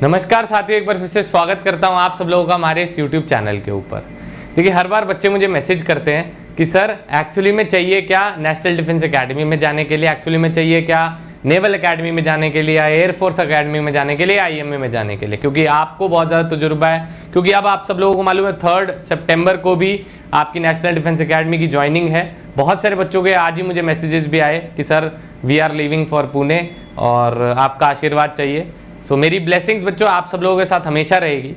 नमस्कार साथियों, एक बार फिर से स्वागत करता हूं आप सब लोगों का हमारे इस YouTube चैनल के ऊपर। देखिए, हर बार बच्चे मुझे मैसेज करते हैं कि सर एक्चुअली में चाहिए क्या नेशनल डिफेंस एकेडमी में जाने के लिए, एक्चुअली में चाहिए क्या नेवल एकेडमी में जाने के लिए, या एयरफोर्स एकेडमी में जाने के लिए, IMA में जाने के लिए, क्योंकि आपको बहुत ज़्यादा तजुर्बा है। क्योंकि अब आप सब लोगों को मालूम है 3 सितंबर को भी आपकी नेशनल डिफेंस एकेडमी की ज्वाइनिंग है। बहुत सारे बच्चों के आज ही मुझे मैसेजेस भी आए कि sir we are living for Pune और आपका आशीर्वाद चाहिए। सो मेरी ब्लेसिंग्स बच्चों आप सब लोगों के साथ हमेशा रहेगी।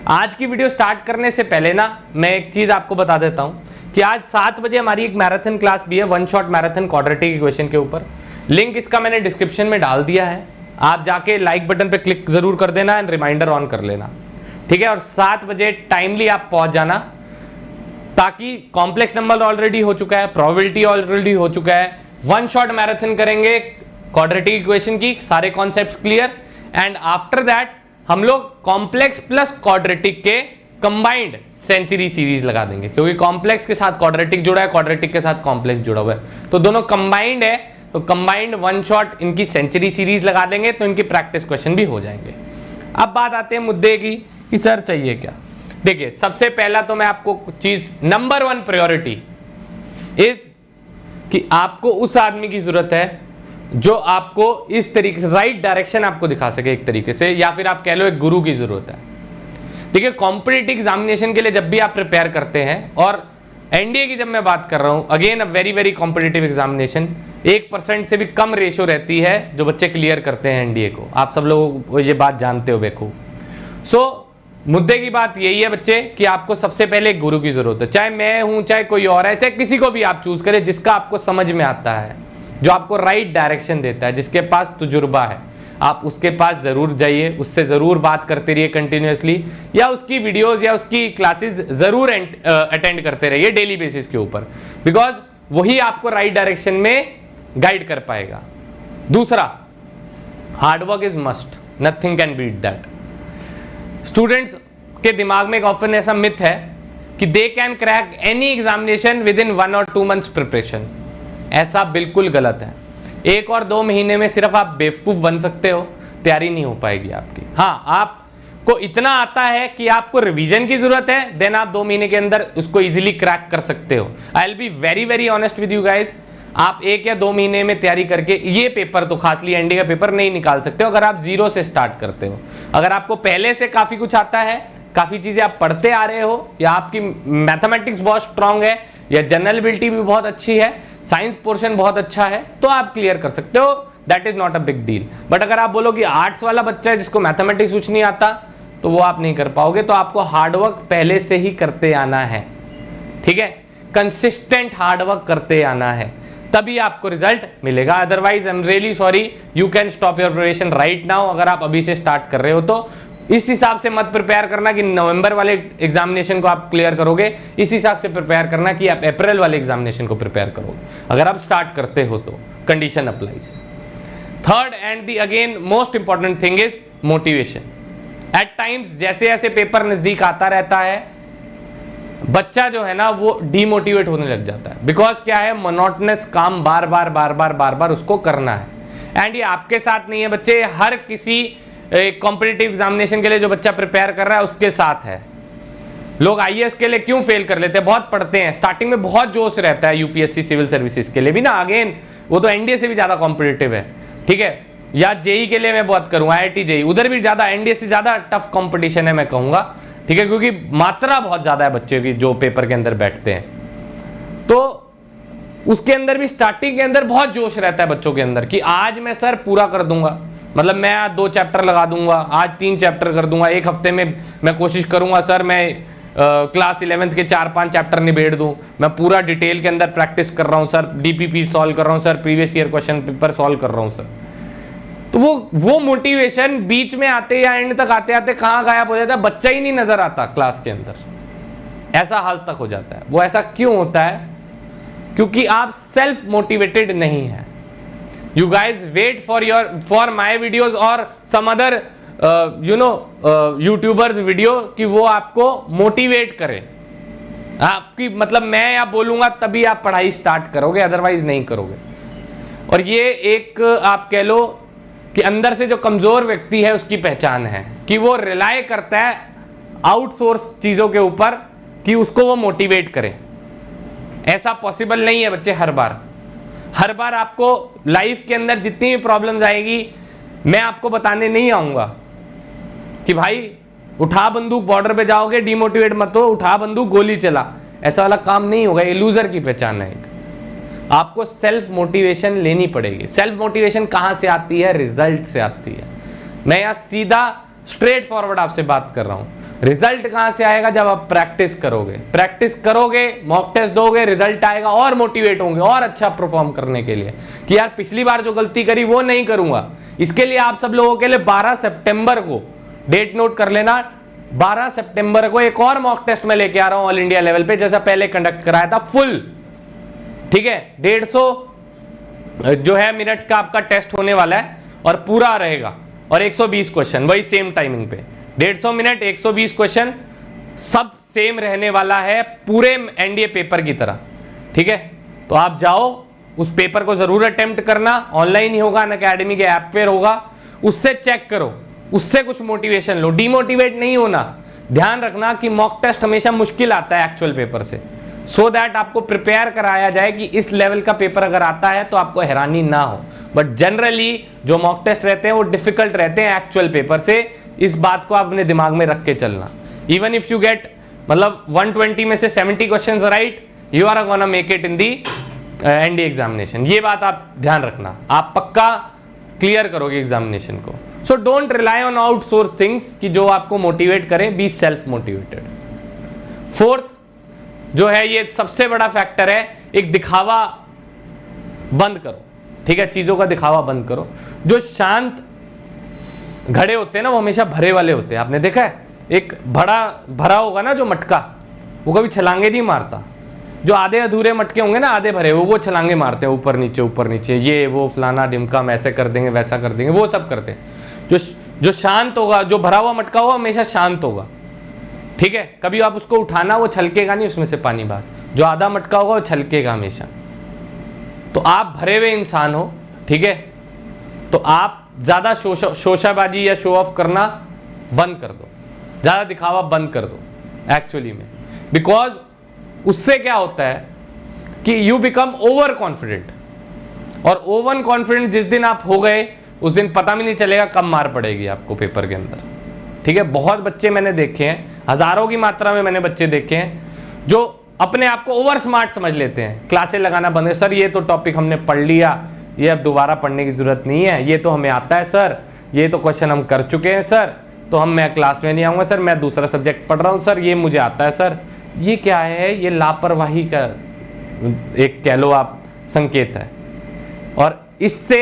आज की वीडियो स्टार्ट करने से पहले ना मैं एक चीज़ आपको बता देता हूँ कि आज 7 बजे हमारी एक मैराथन क्लास भी है, 1 शॉट मैराथन क्वाड्रेटिक इक्वेशन के ऊपर। लिंक इसका मैंने डिस्क्रिप्शन में डाल दिया है, आप जाके लाइक बटन पे क्लिक जरूर कर देना एंड रिमाइंडर ऑन कर लेना, ठीक है। और 7 बजे टाइमली आप पहुंच जाना, ताकि कॉम्प्लेक्स नंबर ऑलरेडी हो चुका है, प्रोबेबिलिटी ऑलरेडी हो चुका है, 1 शॉट मैराथन करेंगे क्वाड्रेटिक इक्वेशन की, सारे concepts clear. And after that हम लोग कॉम्प्लेक्स प्लस क्वाड्रेटिक के कंबाइंड सेंचुरी सीरीज लगा देंगे, क्योंकि कॉम्प्लेक्स के साथ क्वाड्रेटिक जुड़ा है, क्वाड्रेटिक के साथ कॉम्प्लेक्स जुड़ा हुआ है, तो दोनों कंबाइंड है। तो कंबाइंड 1 शॉट इनकी सेंचुरी सीरीज लगा देंगे, तो इनकी प्रैक्टिस क्वेश्चन भी हो जाएंगे। अब बात आते हैं मुद्दे की कि सर चाहिए क्या। देखिए, सबसे पहला तो मैं आपको चीज नंबर 1 प्रायोरिटी इज कि आपको उस आदमी की जरूरत है जो आपको इस तरीके से राइट डायरेक्शन आपको दिखा सके एक तरीके से, या फिर आप कह लो एक गुरु की जरूरत है। देखिए, कॉम्पिटिटिव एग्जामिनेशन के लिए जब भी आप प्रिपेयर करते हैं, और एनडीए की जब मैं बात कर रहा हूं, again a very very competitive examination, 1% से भी कम रेशियो रहती है जो बच्चे क्लियर करते हैं एनडीए को। आप सब लोग ये बात जानते हो बेखूब। सो मुद्दे की बात यही है बच्चे कि आपको सबसे पहले एक गुरु की जरूरत है, चाहे मैं हूं, चाहे कोई और है, चाहे किसी को भी आप चूज करें, जिसका आपको समझ में आता है, जो आपको राइट डायरेक्शन देता है, जिसके पास तजुर्बा है। आप उसके पास जरूर जाइए, उससे जरूर बात करते रहिए कंटिन्यूअसली, या उसकी वीडियोस या उसकी क्लासेस जरूर अटेंड करते रहिए डेली बेसिस के ऊपर, बिकॉज वही आपको राइट डायरेक्शन में गाइड कर पाएगा। दूसरा, hard work is must, nothing can beat that. Students के दिमाग में एक ऑफन ऐसा मिथ है कि they can crack any examination within 1 और 2 मंथ्स प्रिपरेशन। ऐसा बिल्कुल गलत है। 1 और 2 महीने में सिर्फ आप बेवकूफ बन सकते हो, तैयारी नहीं हो पाएगी आपकी। हाँ, आपको इतना आता है कि आपको रिवीजन की जरूरत है, देन आप 2 महीने के अंदर उसको इजीली क्रैक कर सकते हो। I will be very very honest with you guys, आप 1 या 2 महीने में तैयारी करके ये पेपर, तो खासली एनडीए का पेपर, नहीं निकाल सकते हो अगर आप जीरो से स्टार्ट करते हो। अगर आपको पहले से काफी कुछ आता है, काफी चीजें आप पढ़ते आ रहे हो, या आपकी मैथमेटिक्स बहुत स्ट्रांग है, या जनरल एबिलिटी भी बहुत अच्छी है, साइंस पोर्शन बहुत अच्छा है, तो आप क्लियर कर सकते हो। That is not a big deal. But अगर आप बोलो कि आर्ट्स वाला बच्चा है जिसको मैथमेटिक्स कुछ नहीं आता, तो वो आप नहीं कर पाओगे। तो आपको हार्डवर्क पहले से ही करते आना है, ठीक है, कंसिस्टेंट हार्डवर्क करते आना है, तभी आपको रिजल्ट मिलेगा। Otherwise I am really sorry, you can stop your preparation right now. अगर आप अभी से स्टार्ट कर रहे हो तो इस हिसाब से मत प्रिपेयर करना कि नवंबर वाले एग्जामिनेशन को आप क्लियर करोगे, इस हिसाब से प्रिपेयर करना कि आप अप्रैल वाले एग्जामिनेशन को प्रिपेयर करोगे। अगर आप स्टार्ट करते हो तो condition applies. Third and the again most important thing is motivation. At times जैसे जैसे पेपर नजदीक आता रहता है, बच्चा जो है ना वो डीमोटिवेट होने लग जाता है। बिकॉज क्या है, मोनोटोनस काम बार बार बार बार बार बार उसको करना है। एंड ये आपके साथ नहीं है बच्चे, हर किसी कॉम्पिटिटिव एग्जामिनेशन के लिए जो बच्चा प्रिपेयर कर रहा है उसके साथ है। लोग आईएएस के लिए क्यों फेल कर लेते हैं, बहुत पढ़ते हैं, स्टार्टिंग में बहुत जोश रहता है यूपीएससी सिविल सर्विसेज के लिए भी ना, अगेन वो तो एनडीए से भी ज्यादा कॉम्पिटिटिव है, ठीक है। या जेई के लिए मैं बात करूं, आईआईटी जेई, उधर भी ज्यादा, एनडीए से ज्यादा टफ कॉम्पिटिशन है मैं कहूंगा, ठीक है, क्योंकि मात्रा बहुत ज्यादा है बच्चे की जो पेपर के अंदर बैठते हैं। तो उसके अंदर भी स्टार्टिंग के अंदर बहुत जोश रहता है बच्चों के अंदर कि आज मैं सर पूरा कर दूंगा, मतलब मैं आज 2 चैप्टर लगा दूंगा, आज 3 चैप्टर कर दूंगा, एक हफ्ते में मैं कोशिश करूंगा सर मैं क्लास 11th के 4-5 चैप्टर निबेड़ दूं, मैं पूरा डिटेल के अंदर प्रैक्टिस कर रहा हूं सर, डीपीपी सॉल्व कर रहा हूं sir, previous year question paper solve कर रहा हूं सर। तो वो मोटिवेशन बीच में आते या एंड तक आते आते कहां गायब हो जाता है, बच्चा ही नहीं नजर आता क्लास के अंदर, ऐसा हाल तक हो जाता है। वो ऐसा क्यों होता है, क्योंकि आप सेल्फ मोटिवेटेड नहीं है। You guys wait for my videos or some other YouTubers video कि वो आपको मोटिवेट करे। आपकी मतलब मैं या बोलूंगा तभी आप पढ़ाई स्टार्ट करोगे, अदरवाइज नहीं करोगे। और ये एक आप कह लो कि अंदर से जो कमजोर व्यक्ति है उसकी पहचान है कि वो रिलाय करता है आउटसोर्स चीजों के ऊपर कि उसको वो मोटिवेट करे। ऐसा पॉसिबल नहीं है बच्चे। हर बार आपको लाइफ के अंदर जितनी भी प्रॉब्लम्स आएगी, मैं आपको बताने नहीं आऊंगा कि भाई उठा बंदूक बॉर्डर पे जाओगे, डिमोटिवेट मत हो, उठा बंदूक गोली चला, ऐसा वाला काम नहीं होगा। ये लूजर की पहचान है। आपको सेल्फ मोटिवेशन लेनी पड़ेगी। सेल्फ मोटिवेशन कहां से आती है? रिजल्ट से आती है। मैं यहां सीधा स्ट्रेट फॉरवर्ड आपसे बात कर रहा हूं। रिजल्ट कहां से आएगा? जब आप प्रैक्टिस करोगे, मॉक टेस्ट दोगे, रिजल्ट आएगा और मोटिवेट होंगे और अच्छा परफॉर्म करने के लिए कि यार पिछली बार जो गलती करी वो नहीं करूंगा। इसके लिए आप सब लोगों के लिए 12 सितंबर को डेट नोट कर लेना। 12 सितंबर को एक और मॉक टेस्ट में लेके आ रहा हूं ऑल इंडिया लेवल पे, जैसा पहले कंडक्ट कराया था, फुल। ठीक है, 150 जो है मिनट्स का आपका टेस्ट होने वाला है और पूरा रहेगा, और 120 क्वेश्चन वही सेम टाइमिंग पे। 150 मिनट 120 क्वेश्चन सब सेम रहने वाला है पूरे एनडीए पेपर की तरह। ठीक है, तो आप जाओ उस पेपर को जरूर अटेम्प्ट करना। ऑनलाइन ही होगा, अनअकैडमी के ऐप पे होगा, उससे चेक करो, उससे कुछ मोटिवेशन लो। डिमोटिवेट नहीं होना। ध्यान रखना कि मॉक टेस्ट हमेशा मुश्किल आता है एक्चुअल पेपर से, सो दैट आपको प्रिपेयर कराया जाए कि इस लेवल का पेपर अगर आता है तो आपको हैरानी ना हो। बट जनरली जो मॉक टेस्ट रहते हैं वो डिफिकल्ट रहते हैं एक्चुअल पेपर से। इस बात को आप अपने दिमाग में रख के चलना। इवन इफ यू गेट मतलब 120 में से 70 questions right, you are gonna make it in the NDA examination. ये बात आप ध्यान रखना, आप पक्का क्लियर करोगे एग्जामिनेशन को। So don't rely on outsource things कि जो आपको मोटिवेट करे, बी सेल्फ मोटिवेटेड। फोर्थ जो है, ये सबसे बड़ा फैक्टर है, एक दिखावा बंद करो। ठीक है, चीजों का दिखावा बंद करो। जो शांत घड़े होते हैं ना वो हमेशा भरे वाले होते हैं। आपने देखा है, एक भरा होगा ना जो मटका, वो कभी छलांगे नहीं मारता। जो आधे अधूरे मटके होंगे ना, आधे भरे, वो छलांगे मारते हैं ऊपर नीचे, ये वो फलाना ढिमका, ऐसे कर देंगे वैसा कर देंगे, वो सब करते हैं। जो शांत होगा, जो भरा हुआ मटका होगा, हमेशा शांत होगा। ठीक है, कभी आप उसको उठाना, वो छलकेगा नहीं उसमें से पानी बाहर। जो आधा मटका होगा वो छलकेगा हमेशा। तो आप भरे हुए इंसान हो, ठीक है, तो आप ज्यादा शोशाबाजी या शो ऑफ करना बंद कर दो, ज्यादा दिखावा बंद कर दो एक्चुअली में। बिकॉज उससे क्या होता है कि यू बिकम ओवर कॉन्फिडेंट, और ओवर कॉन्फिडेंट जिस दिन आप हो गए उस दिन पता भी नहीं चलेगा कब मार पड़ेगी आपको पेपर के अंदर। ठीक है, बहुत बच्चे मैंने देखे हैं, हजारों की मात्रा में मैंने बच्चे देखे हैं जो अपने आप को ओवर स्मार्ट समझ लेते हैं। क्लासें लगाना बंद है, सर ये तो टॉपिक हमने पढ़ लिया, ये अब दोबारा पढ़ने की जरूरत नहीं है, ये तो हमें आता है सर, ये तो क्वेश्चन हम कर चुके हैं सर, तो मैं क्लास में नहीं आऊंगा सर, मैं दूसरा सब्जेक्ट पढ़ रहा हूं सर, ये मुझे आता है सर। ये क्या है? ये लापरवाही का एक कह लो आप संकेत है। और इससे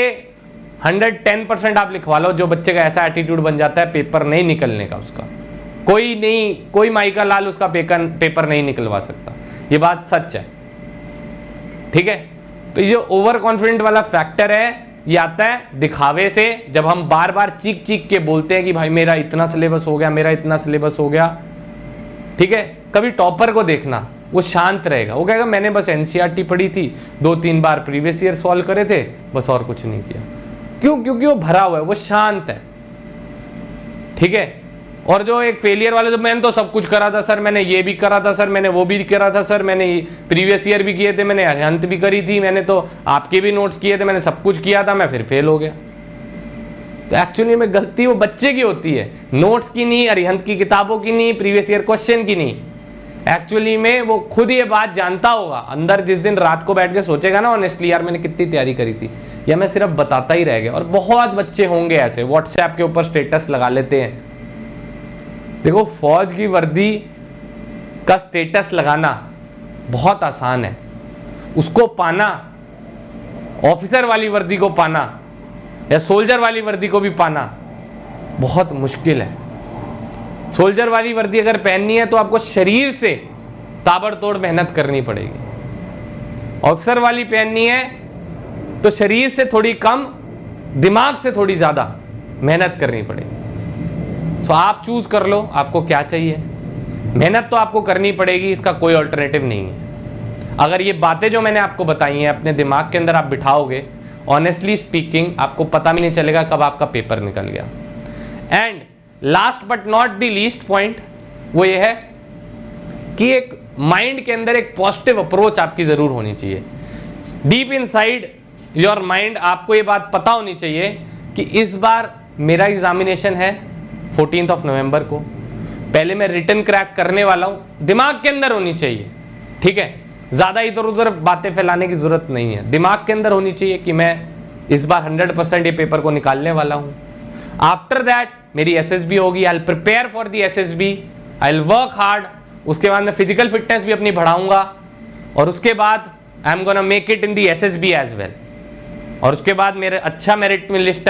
110% आप लिखवा लो, जो बच्चे का ऐसा एटीट्यूड बन जाता है पेपर नहीं निकलने का, उसका कोई माई का लाल उसका पेपर नहीं निकलवा सकता। ये बात सच है। ठीक है, तो ये जो ओवर कॉन्फिडेंट वाला फैक्टर है, ये आता है दिखावे से। जब हम बार बार चीख के बोलते हैं कि भाई मेरा इतना सिलेबस हो गया, मेरा इतना सिलेबस हो गया। ठीक है, कभी टॉपर को देखना, वो शांत रहेगा, वो कहेगा मैंने बस एनसीईआरटी पढ़ी थी, 2-3 बार प्रीवियस ईयर सॉल्व करे थे, बस और कुछ नहीं किया। क्यों? क्योंकि वो भरा हुआ है, वो शांत है। ठीक है, और जो एक फेलियर वाले, तो मैंने तो सब कुछ करा था सर, मैंने ये भी करा था सर, मैंने वो भी करा था सर, मैंने प्रीवियस ईयर भी किए थे, मैंने अरिहंत भी करी थी, मैंने तो आपके भी नोट्स किए थे, मैंने सब कुछ किया था, मैं फिर फेल हो गया। तो एक्चुअली में गलती वो बच्चे की होती है, नोट्स की नहीं, अरिहंत की किताबों की नहीं, प्रीवियस ईयर क्वेश्चन की नहीं। एक्चुअली में वो खुद ये बात जानता होगा अंदर, जिस दिन रात को बैठ के सोचेगा ना ऑनेस्टली, यार मैंने कितनी तैयारी करी थी, या मैं सिर्फ बताता ही रह गया। और बहुत बच्चे होंगे ऐसे, व्हाट्सएप के ऊपर स्टेटस लगा लेते हैं। देखो, फौज की वर्दी का स्टेटस लगाना बहुत आसान है, उसको पाना, ऑफिसर वाली वर्दी को पाना या सोल्जर वाली वर्दी को भी पाना बहुत मुश्किल है। सोल्जर वाली वर्दी अगर पहननी है तो आपको शरीर से ताबड़तोड़ मेहनत करनी पड़ेगी। ऑफिसर वाली पहननी है तो शरीर से थोड़ी कम, दिमाग से थोड़ी ज्यादा मेहनत करनी पड़ेगी। तो आप चूज कर लो आपको क्या चाहिए। मेहनत तो आपको करनी पड़ेगी, इसका कोई ऑल्टरनेटिव नहीं है। अगर ये बातें जो मैंने आपको बताई हैं अपने दिमाग के अंदर आप बिठाओगे ऑनेस्टली स्पीकिंग आपको पता भी नहीं चलेगा कब आपका पेपर निकल गया। And last but not the least point वो ये है कि एक माइंड के अंदर एक पॉजिटिव अप्रोच आपकी जरूर होनी चाहिए। डीप इनसाइड योर माइंड आपको ये बात पता होनी चाहिए कि इस बार मेरा एग्जामिनेशन है 14 नवंबर को, पहले मैं रिटन क्रैक करने वाला हूं, दिमाग के अंदर होनी चाहिए। ठीक है, ज्यादा इधर उधर बातें फैलाने की जरूरत नहीं है, दिमाग के अंदर होनी चाहिए कि मैं इस बार 100% ये पेपर को निकालने वाला हूं। आफ्टर दैट मेरी एसएसबी होगी, I will prepare for the SSB, I will work hard. उसके बाद मैं फिजिकल फिटनेस भी अपनी बढ़ाऊंगा और उसके बाद I am gonna make it in the SSB as well. और उसके बाद मेरे अच्छा मेरिट लिस्ट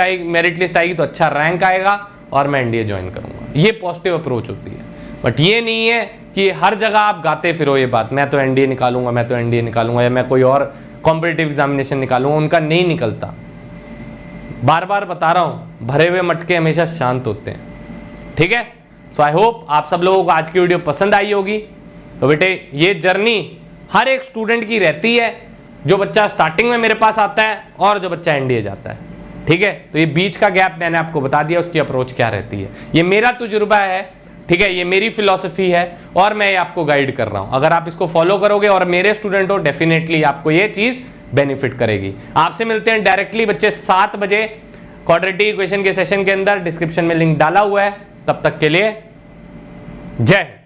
आएगी तो अच्छा रैंक आएगा और मैं एनडीए ज्वाइन करूंगा। ये पॉजिटिव अप्रोच होती है। बट ये नहीं है कि हर जगह आप गाते फिरो ये बात, मैं तो एनडीए निकालूंगा, मैं तो एनडीए निकालूंगा, या मैं कोई और कॉम्पिटिटिव एग्जामिनेशन निकालूंगा। उनका नहीं निकलता, बार बार बता रहा हूं, भरे हुए मटके हमेशा शांत होते हैं। ठीक है, सो आई होप आप सब लोगों को आज की वीडियो पसंद आई होगी। तो बेटे ये जर्नी हर एक स्टूडेंट की रहती है, जो बच्चा स्टार्टिंग में मेरे पास आता है और जो बच्चा एनडीए जाता है। ठीक है, तो ये बीच का गैप मैंने आपको बता दिया, उसकी अप्रोच क्या रहती है। ये मेरा तजुर्बा है, ठीक है, ये मेरी फिलॉसफी है और मैं ये आपको गाइड कर रहा हूं। अगर आप इसको फॉलो करोगे और मेरे स्टूडेंट हो, डेफिनेटली आपको ये चीज बेनिफिट करेगी। आपसे मिलते हैं डायरेक्टली बच्चे 7 बजे क्वाड्रेटिक इक्वेशन के सेशन के अंदर, डिस्क्रिप्शन में लिंक डाला हुआ है। तब तक के लिए जय हिंद।